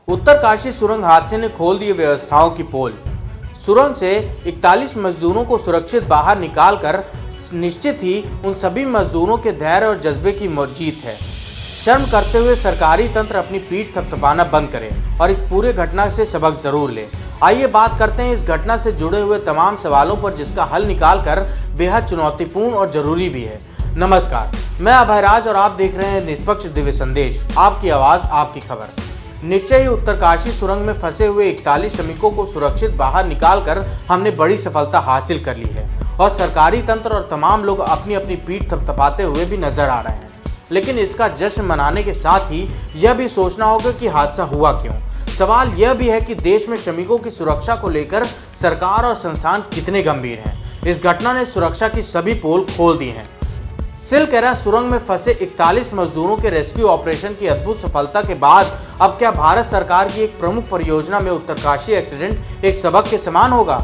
उत्तरकाशी सुरंग हादसे ने खोल दिए व्यवस्थाओं की पोल। सुरंग से 41 मजदूरों को सुरक्षित बाहर निकालकर निश्चित ही उन सभी मजदूरों के धैर्य और जज्बे की जीत है। शर्म करते हुए सरकारी तंत्र अपनी पीठ थपथपाना बंद करे और इस पूरे घटना से सबक जरूर ले। आइए बात करते हैं इस घटना से जुड़े हुए तमाम सवालों पर, जिसका हल निकालकर बेहद चुनौतीपूर्ण और जरूरी भी है। नमस्कार, मैं अभयराज और आप देख रहे हैं निष्पक्ष दिव्य संदेश, आपकी आवाज आपकी खबर। निश्चय ही उत्तरकाशी सुरंग में फंसे हुए 41 श्रमिकों को सुरक्षित बाहर निकालकर हमने बड़ी सफलता हासिल कर ली है और सरकारी तंत्र और तमाम लोग अपनी अपनी पीठ थपथपाते हुए भी नजर आ रहे हैं। लेकिन इसका जश्न मनाने के साथ ही यह भी सोचना होगा कि हादसा हुआ क्यों। सवाल यह भी है कि देश में श्रमिकों की सुरक्षा को लेकर सरकार और संस्थान कितने गंभीर हैं। इस घटना ने सुरक्षा की सभी पोल खोल दी हैं। सिलकेरा सुरंग में फंसे 41 मजदूरों के रेस्क्यू ऑपरेशन की अद्भुत सफलता के बाद अब क्या भारत सरकार की एक प्रमुख परियोजना में उत्तरकाशी एक्सीडेंट एक सबक के समान होगा?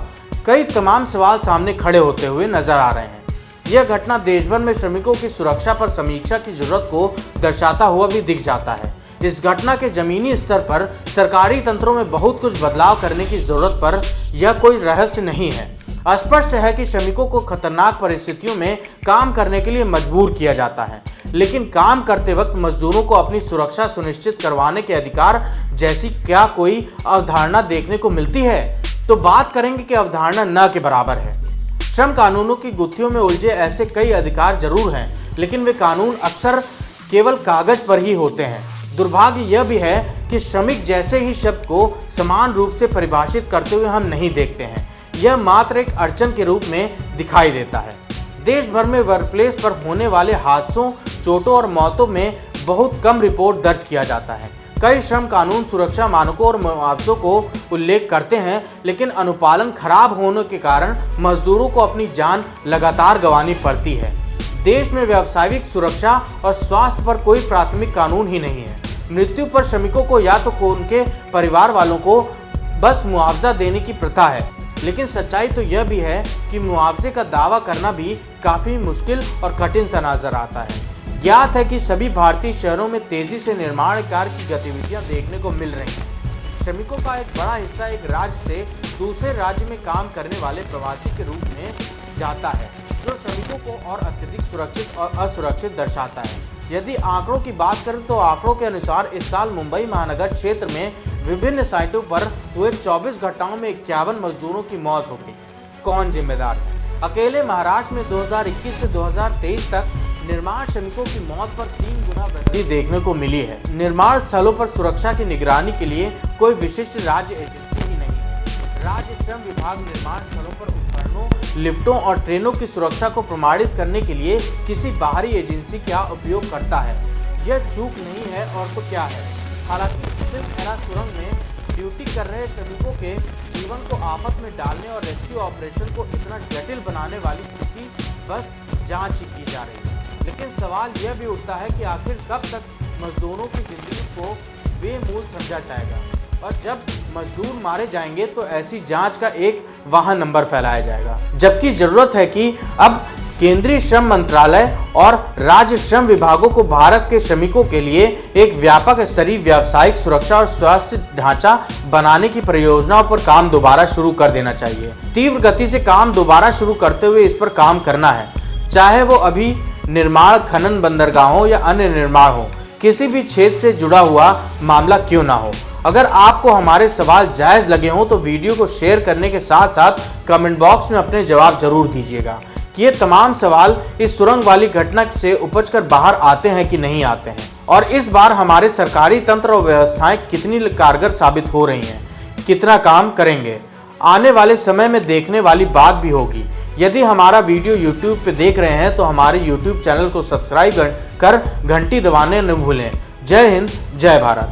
कई तमाम सवाल सामने खड़े होते हुए नजर आ रहे हैं। यह घटना देश भर में श्रमिकों की सुरक्षा पर समीक्षा की जरूरत को दर्शाता हुआ भी दिख जाता है। इस घटना के जमीनी स्तर पर सरकारी तंत्रों में बहुत कुछ बदलाव करने की जरूरत पर यह कोई रहस्य नहीं है। स्पष्ट है कि श्रमिकों को खतरनाक परिस्थितियों में काम करने के लिए मजबूर किया जाता है, लेकिन काम करते वक्त मजदूरों को अपनी सुरक्षा सुनिश्चित करवाने के अधिकार जैसी क्या कोई अवधारणा देखने को मिलती है? तो बात करेंगे कि अवधारणा न के बराबर है। श्रम कानूनों की गुत्थियों में उलझे ऐसे कई अधिकार जरूर हैं, लेकिन वे कानून अक्सर केवल कागज पर ही होते हैं। दुर्भाग्य यह भी है कि श्रमिक जैसे ही शब्द को समान रूप से परिभाषित करते हुए हम नहीं देखते हैं। यह मात्र एक अड़चन के रूप में दिखाई देता है। देश भर में वर्कप्लेस पर होने वाले हादसों, चोटों और मौतों में बहुत कम रिपोर्ट दर्ज किया जाता है। कई श्रम कानून सुरक्षा मानकों और मुआवजों को उल्लेख करते हैं, लेकिन अनुपालन खराब होने के कारण मजदूरों को अपनी जान लगातार गंवानी पड़ती है। देश में व्यावसायिक सुरक्षा और स्वास्थ्य पर कोई प्राथमिक कानून ही नहीं है। मृत्यु पर श्रमिकों को या तो उनके परिवार वालों को बस मुआवजा देने की प्रथा है, लेकिन सच्चाई तो यह भी है कि मुआवजे का दावा करना भी काफी मुश्किल और कठिन सा नजर आता है। ज्ञात है कि सभी भारतीय शहरों में तेजी से निर्माण कार्य की गतिविधियां देखने को मिल रही हैं। श्रमिकों का एक बड़ा हिस्सा एक राज्य से दूसरे राज्य में काम करने वाले प्रवासी के रूप में जाता है, जो श्रमिकों को और अत्यधिक सुरक्षित और असुरक्षित दर्शाता है। यदि आंकड़ों की बात करें तो आंकड़ों के अनुसार इस साल मुंबई महानगर क्षेत्र में विभिन्न साइटों पर हुए 24 घटनाओं में 51 मजदूरों की मौत हो गई। कौन जिम्मेदार है? अकेले महाराष्ट्र में 2021 से 2023 तक निर्माण श्रमिकों की मौत पर 3 गुना वृद्धि देखने को मिली है। निर्माण स्थलों पर सुरक्षा की निगरानी के लिए कोई विशिष्ट राज्य एजेंसी ही नहीं है। राज्य श्रम विभाग निर्माण स्थलों पर उपकरणों, लिफ्टों और ट्रेनों की सुरक्षा को प्रमाणित करने के लिए किसी बाहरी एजेंसी का उपयोग करता है। यह चूक नहीं है और तो क्या है। हालांकि सिलकेरा सुरंग में ड्यूटी कर रहे श्रमिकों के जीवन को आफत में डालने और रेस्क्यू ऑपरेशन को इतना जटिल बनाने वाली चूकी बस जांच ही की जा रही है। लेकिन सवाल यह भी उठता है कि आखिर कब तक मजदूरों की जिंदगी को बेमूल समझा जाएगा, और जब मजदूर मारे जाएंगे तो ऐसी जांच का एक वाहन नंबर फैलाया जाएगा। जबकि जरूरत है कि अब केंद्रीय श्रम मंत्रालय और राज्य श्रम विभागों को भारत के श्रमिकों के लिए एक व्यापक स्तरीय व्यावसायिक सुरक्षा और स्वास्थ्य ढांचा बनाने की परियोजनाओं पर काम दोबारा शुरू कर देना चाहिए। तीव्र गति से काम दोबारा शुरू करते हुए इस पर काम करना है, चाहे वो अभी निर्माण, खनन, बंदरगाहों या अन्य निर्माण हो, किसी भी क्षेत्र से जुड़ा हुआ मामला क्यों ना हो। अगर आपको हमारे सवाल जायज लगे हों तो वीडियो को शेयर करने के साथ साथ कमेंट बॉक्स में अपने जवाब जरूर दीजिएगा कि ये तमाम सवाल इस सुरंग वाली घटना से उपजकर बाहर आते हैं कि नहीं आते हैं, और इस बार हमारे सरकारी तंत्र और व्यवस्थाएं कितनी कारगर साबित हो रही हैं, कितना काम करेंगे। आने वाले समय में देखने वाली बात भी होगी। यदि हमारा वीडियो YouTube पे देख रहे हैं तो हमारे YouTube चैनल को सब्सक्राइब कर घंटी दबाने न भूलें। जय हिंद, जय भारत।